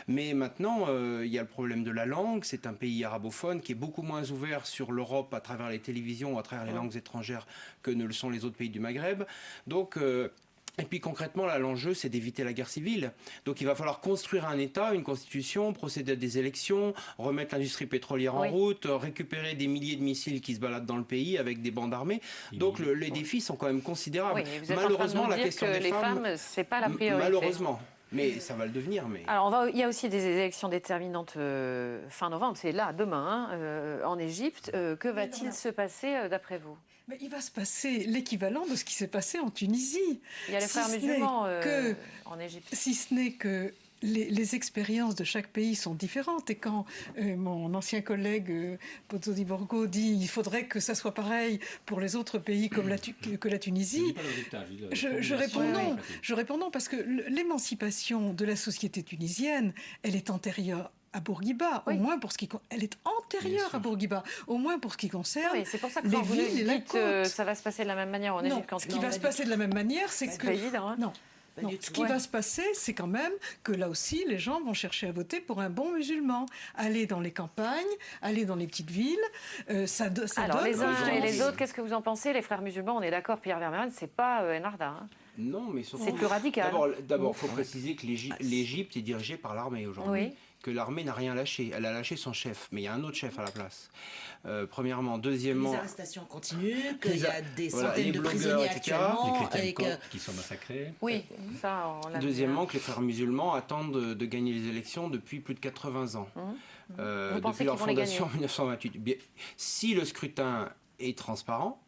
Mais maintenant, il y a le problème de la langue, c'est un pays arabophone qui est beaucoup moins ouvert sur l'Europe à travers les télévisions, à travers les langues étrangères que ne le sont les autres pays du Maghreb. Donc, et puis concrètement, là, l'enjeu, c'est d'éviter la guerre civile. Donc il va falloir construire un État, une constitution, procéder à des élections, remettre l'industrie pétrolière en route, récupérer des milliers de missiles qui se baladent dans le pays avec des bandes armées. Donc les défis sont quand même considérables. Malheureusement, la question des femmes, c'est pas la priorité. Malheureusement. Mais ça va le devenir. Mais... Alors, il y a aussi des élections déterminantes fin novembre, c'est là, demain, en Égypte. Que va-t-il se passer d'après vous? Mais il va se passer l'équivalent de ce qui s'est passé en Tunisie. Il y a les frères musulmans en Égypte. Si ce n'est que les expériences de chaque pays sont différentes. Et quand mon ancien collègue Pozzo di Borgo dit qu'il faudrait que ça soit pareil pour les autres pays comme que la Tunisie, je réponds non. Je réponds non parce que l'émancipation de la société tunisienne, elle est antérieure à Bourguiba, au moins pour ce qui elle est antérieure à Bourguiba, au moins pour ce qui concerne c'est pour ça que les quand vous villes et la côte. Ça va se passer de la même manière en Égypte. Ce qui va se passer de la même manière, c'est que pas évident, hein. Non, ce qui va se passer, c'est quand même que là aussi, les gens vont chercher à voter pour un bon musulman. Aller dans les campagnes, aller dans les petites villes, ça Alors, donne... les uns et les autres, qu'est-ce que vous en pensez? Les frères musulmans, on est d'accord, Pierre Vermeuren, c'est pas Ennahda. Hein. Non, mais c'est plus radical. D'abord, il faut préciser que l'Égypte est dirigée par l'armée aujourd'hui. Oui. Que l'armée n'a rien lâché. Elle a lâché son chef, mais il y a un autre chef à la place. Premièrement. Deuxièmement... Les arrestations continuent, qu'il y a des centaines de prisonniers actuellement. Les chrétiens qui sont massacrés. Oui, ça, on l'a Deuxièmement, que les frères musulmans attendent de gagner les élections depuis plus de 80 ans. Depuis leur fondation en 1928. Bien, si le scrutin est transparent,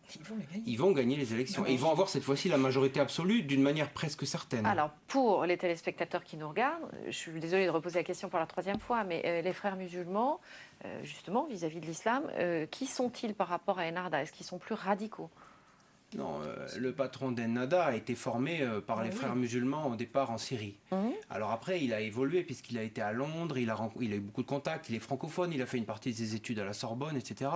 ils vont gagner les élections. Et ils vont avoir cette fois-ci la majorité absolue d'une manière presque certaine. Alors, pour les téléspectateurs qui nous regardent, je suis désolée de reposer la question pour la troisième fois, mais les frères musulmans, justement, vis-à-vis de l'islam, qui sont-ils par rapport à Ennahda? Est-ce qu'ils sont plus radicaux? Non, le patron d'Ennahda a été formé par les frères musulmans au départ en Syrie. Alors après, il a évolué puisqu'il a été à Londres, il a eu beaucoup de contacts, il est francophone, il a fait une partie de ses études à la Sorbonne, etc.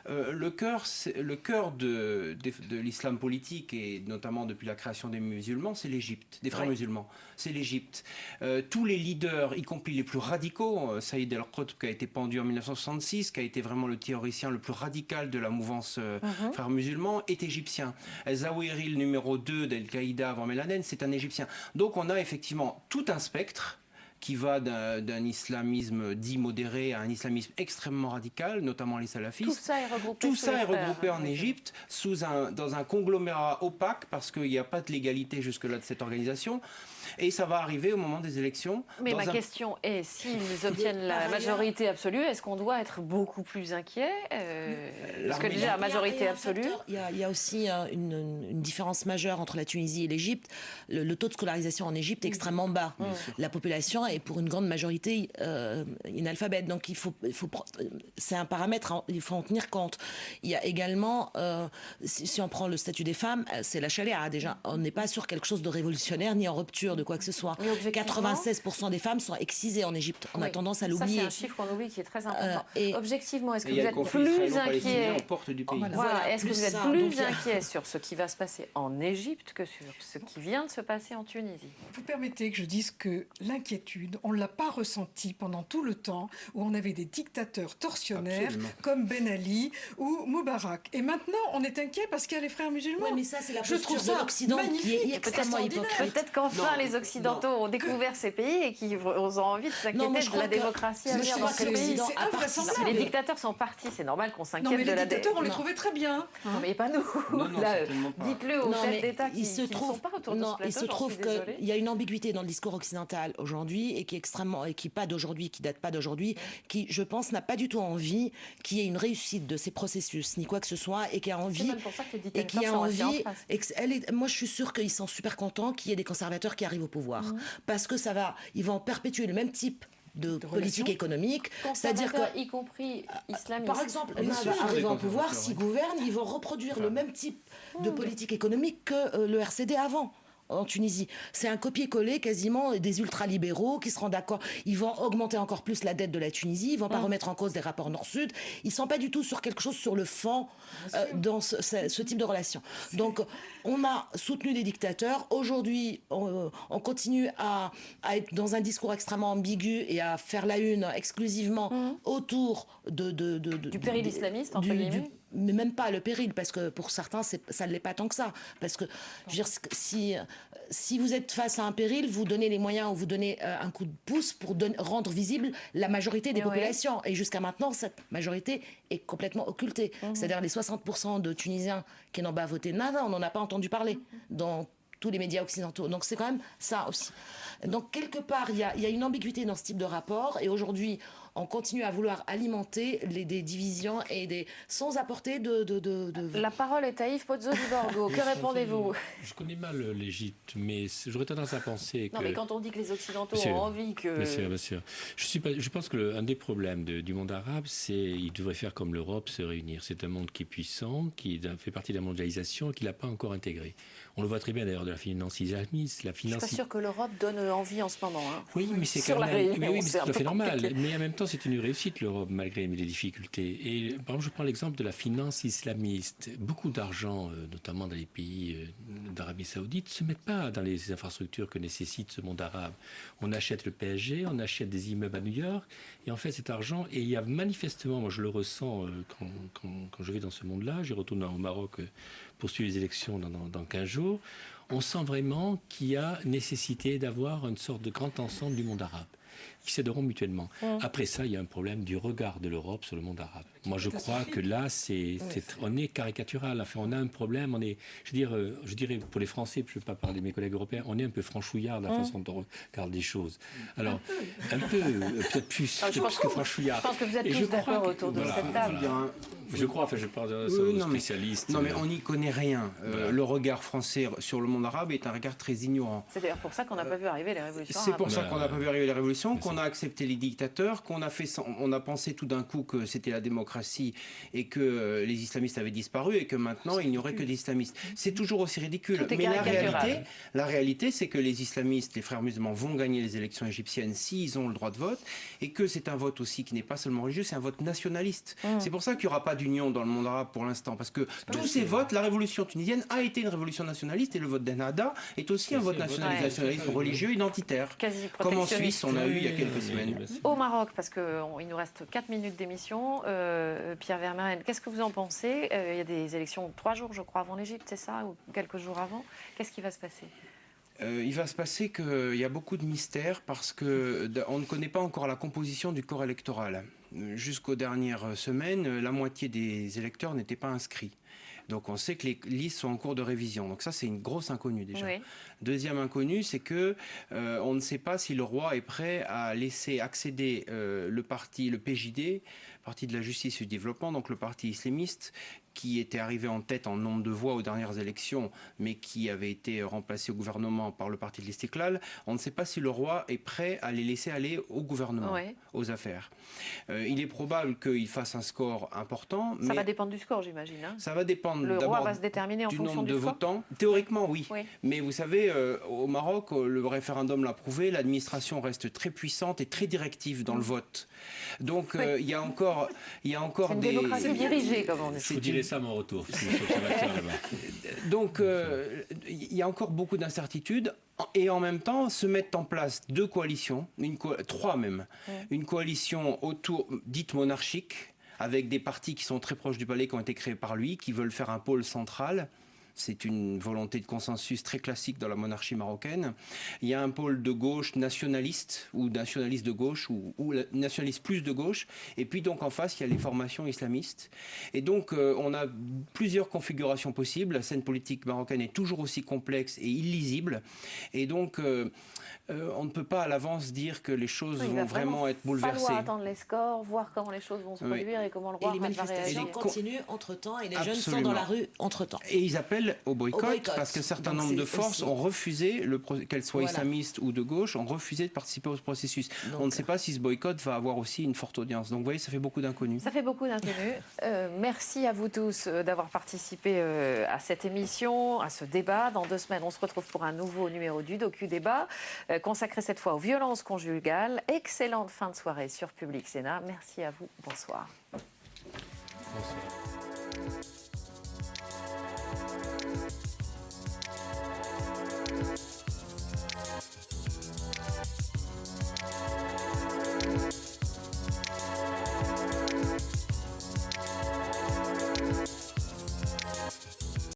Le cœur de l'islam politique, et notamment depuis la création des musulmans, c'est l'Égypte, des frères musulmans. C'est l'Égypte. Tous les leaders, y compris les plus radicaux, Saïd El-Qutb qui a été pendu en 1966, qui a été vraiment le théoricien le plus radical de la mouvance frères musulmans, est égyptien. El-Zawahiri, le numéro 2 d'Al-Qaïda avant Ben Laden, c'est un Égyptien. Donc on a effectivement tout un spectre qui va d'un islamisme dit modéré à un islamisme extrêmement radical, notamment les salafistes. Tout ça est regroupé en Égypte dans un conglomérat opaque parce qu'il n'y a pas de légalité jusque-là de cette organisation. Et ça va arriver au moment des élections. Mais ma question est, s'ils obtiennent la majorité absolue, est-ce qu'on doit être beaucoup plus inquiet parce que déjà, la majorité absolue... Il y a aussi une différence majeure entre la Tunisie et l'Égypte. Le taux de scolarisation en Égypte est extrêmement bas. La population est pour une grande majorité inalphabète. Donc c'est un paramètre, il faut en tenir compte. Il y a également, si on prend le statut des femmes, c'est la chaléa déjà. On n'est pas sur quelque chose de révolutionnaire ni en rupture de quoi que ce soit. 96% des femmes sont excisées en Égypte. On a tendance à l'oublier. Ça, c'est un chiffre qu'on oublie qui est très important. Objectivement, est-ce que vous êtes plus inquiet Est-ce que vous êtes plus inquiet sur ce qui va se passer en Égypte que sur ce qui vient de se passer en Tunisie? Vous permettez que je dise que l'inquiétude, on ne l'a pas ressentie pendant tout le temps où on avait des dictateurs tortionnaires comme Ben Ali ou Moubarak. Et maintenant, on est inquiet parce qu'il y a les frères musulmans. Oui, mais ça, c'est la posture de l'Occident qui est extrêmement hypocrite. Peut-être qu'enfin, les Occidentaux ont découvert ces pays et qu'ils ont envie de s'inquiéter de la démocratie à venir dans ces pays. Les dictateurs sont partis, c'est normal qu'on s'inquiète de la... Non, mais les dictateurs, on les trouvait très bien. Non, mais pas nous. Dites-le aux chefs d'État qui ne sont pas autour de ce plateau. Il se trouve qu'il y a une ambiguïté dans le discours occidental aujourd'hui et qui est extrêmement... et qui date pas d'aujourd'hui, qui, je pense, n'a pas du tout envie qu'il y ait une réussite de ces processus, ni quoi que ce soit, et qui a envie... C'est même pour ça que les dictateurs sont restés en place. Moi, je suis sûre qu'ils sont super contents qu'il y ait des conservateurs qui arrivent au pouvoir. Parce que ils vont perpétuer le même type de politique économique, c'est-à-dire que, y compris islamistes. Par exemple, arrivant au pouvoir, s'ils gouvernent, ils vont reproduire le même type de politique économique que le RCD avant. En Tunisie, c'est un copier-coller quasiment des ultralibéraux qui seront d'accord. Ils vont augmenter encore plus la dette de la Tunisie. Ils vont pas remettre en cause des rapports Nord-Sud. Ils sont pas du tout sur quelque chose sur le fond dans ce type de relation. Donc, on a soutenu des dictateurs. Aujourd'hui, on continue à être dans un discours extrêmement ambigu et à faire la une exclusivement autour du péril islamiste, entre guillemets. Mais même pas le péril, parce que pour certains, ça ne l'est pas tant que ça. Parce que, je veux dire, si vous êtes face à un péril, vous donnez les moyens ou vous donnez un coup de pouce pour rendre visible la majorité des populations. Et jusqu'à maintenant, cette majorité est complètement occultée. C'est-à-dire les 60% de Tunisiens qui n'ont pas voté nada, on n'en a pas entendu parler dans tous les médias occidentaux. Donc c'est quand même ça aussi. Donc quelque part, il y a une ambiguïté dans ce type de rapport. Et aujourd'hui, on continue à vouloir alimenter des divisions et sans apporter de... La parole est à Yves Pozzo di Borgo. Que répondez-vous? Je connais mal l'Égypte, mais j'aurais tendance à penser que... Non, mais quand on dit que les Occidentaux ont envie que... Bien sûr. Je pense que un des problèmes du monde arabe, c'est qu'il devrait faire comme l'Europe, se réunir. C'est un monde qui est puissant, qui fait partie de la mondialisation et qui ne l'a pas encore intégré. On le voit très bien d'ailleurs de la finance islamiste. Je ne suis pas sûr que l'Europe donne envie en ce moment. Hein. Oui, mais c'est quand même... Mais c'est tout à fait normal. Mais en même temps, c'est une réussite, l'Europe, malgré les difficultés. Et par exemple, je prends l'exemple de la finance islamiste. Beaucoup d'argent, notamment dans les pays d'Arabie Saoudite, ne se mettent pas dans les infrastructures que nécessite ce monde arabe. On achète le PSG, on achète des immeubles à New York, et en fait, cet argent, et il y a manifestement, moi je le ressens quand je vais dans ce monde-là, j'y retourne au Maroc pour suivre les élections dans 15 jours, on sent vraiment qu'il y a nécessité d'avoir une sorte de grand ensemble du monde arabe, qui s'aideront mutuellement. Après ça, il y a un problème du regard de l'Europe sur le monde arabe. Moi, je crois que là, on est caricatural. Enfin, on a un problème. Je dirais, pour les Français, je ne vais pas parler de mes collègues européens, on est un peu franchouillard de la façon dont on regarde les choses. Alors, un peu, peut-être plus que franchouillard. Je pense que vous êtes tous d'accord autour de cette table. Je crois, je parle aux spécialistes. Non, mais on n'y connaît rien. Le regard français sur le monde arabe est un regard très ignorant. C'est d'ailleurs pour ça qu'on n'a pas vu arriver les révolutions. C'est pour ça qu'on n'a pas vu arriver les révolutions, qu'on a accepté les dictateurs, on a pensé tout d'un coup que c'était la démocratie et que les islamistes avaient disparu et que maintenant il n'y aurait que des islamistes. C'est toujours aussi ridicule. Mais la réalité, c'est que les islamistes, les frères musulmans, vont gagner les élections égyptiennes s'ils ont le droit de vote et que c'est un vote aussi qui n'est pas seulement religieux, c'est un vote nationaliste. C'est pour ça qu'il n'y aura pas d'union dans le monde arabe pour l'instant, parce que tous ces votes, la révolution tunisienne a été une révolution nationaliste et le vote d'Ennahda est aussi un vote nationaliste religieux identitaire. Comme en Suisse, on a eu il y a quelques semaines. Au Maroc, parce qu'il nous reste 4 minutes d'émission, Pierre Vermeren, qu'est-ce que vous en pensez? Il y a des élections 3 jours, je crois, avant l'Égypte, c'est ça? Ou quelques jours avant? Qu'est-ce qui va se passer? Il va se passer qu'il y a beaucoup de mystères parce qu'on ne connaît pas encore la composition du corps électoral. Jusqu'aux dernières semaines, la moitié des électeurs n'étaient pas inscrits. Donc on sait que les listes sont en cours de révision. Donc ça, c'est une grosse inconnue déjà. Oui. Deuxième inconnue, c'est que on ne sait pas si le roi est prêt à laisser accéder le PJD, Parti de la justice et du développement, donc le parti islamiste, qui était arrivé en tête en nombre de voix aux dernières élections, mais qui avait été remplacé au gouvernement par le parti de l'Istiklal. On ne sait pas si le roi est prêt à les laisser aller au gouvernement, aux affaires. Il est probable qu'il fasse un score important. Ça va dépendre du score, j'imagine. Hein. Ça va dépendre. Le roi va se déterminer en fonction du nombre de votants. Théoriquement, oui. Mais vous savez, au Maroc, le référendum l'a prouvé, l'administration reste très puissante et très directive dans le vote. Donc il y a encore des... C'est une démocratie dirigée, comme on dit. Je vous dirai ça à mon retour. Donc il y a encore beaucoup d'incertitudes. Et en même temps, se mettent en place deux coalitions, trois même. Une coalition autour, dite monarchique, avec des partis qui sont très proches du palais, qui ont été créés par lui, qui veulent faire un pôle central. C'est une volonté de consensus très classique dans la monarchie marocaine. Il y a un pôle de gauche nationaliste, ou nationaliste de gauche, ou nationaliste plus de gauche. Et puis donc en face, il y a les formations islamistes. Et donc on a plusieurs configurations possibles. La scène politique marocaine est toujours aussi complexe et illisible. Et donc on ne peut pas à l'avance dire que les choses vont vraiment être bouleversées. Il va falloir attendre les scores, voir comment les choses vont se produire et comment le roi va réagir. Et les manifestations continuent entre-temps et les jeunes sont dans la rue entre-temps. Et ils appellent au boycott parce qu'un certain nombre de forces ont refusé, qu'elles soient islamistes ou de gauche, ont refusé de participer au processus. Donc, on ne sait pas si ce boycott va avoir aussi une forte audience. Donc vous voyez, ça fait beaucoup d'inconnus. Ça fait beaucoup d'inconnus. Merci à vous tous d'avoir participé à cette émission, à ce débat. Dans 2 semaines, on se retrouve pour un nouveau numéro du Docu-Débat, consacré cette fois aux violences conjugales. Excellente fin de soirée sur Public Sénat. Merci à vous. Bonsoir. Bonsoir.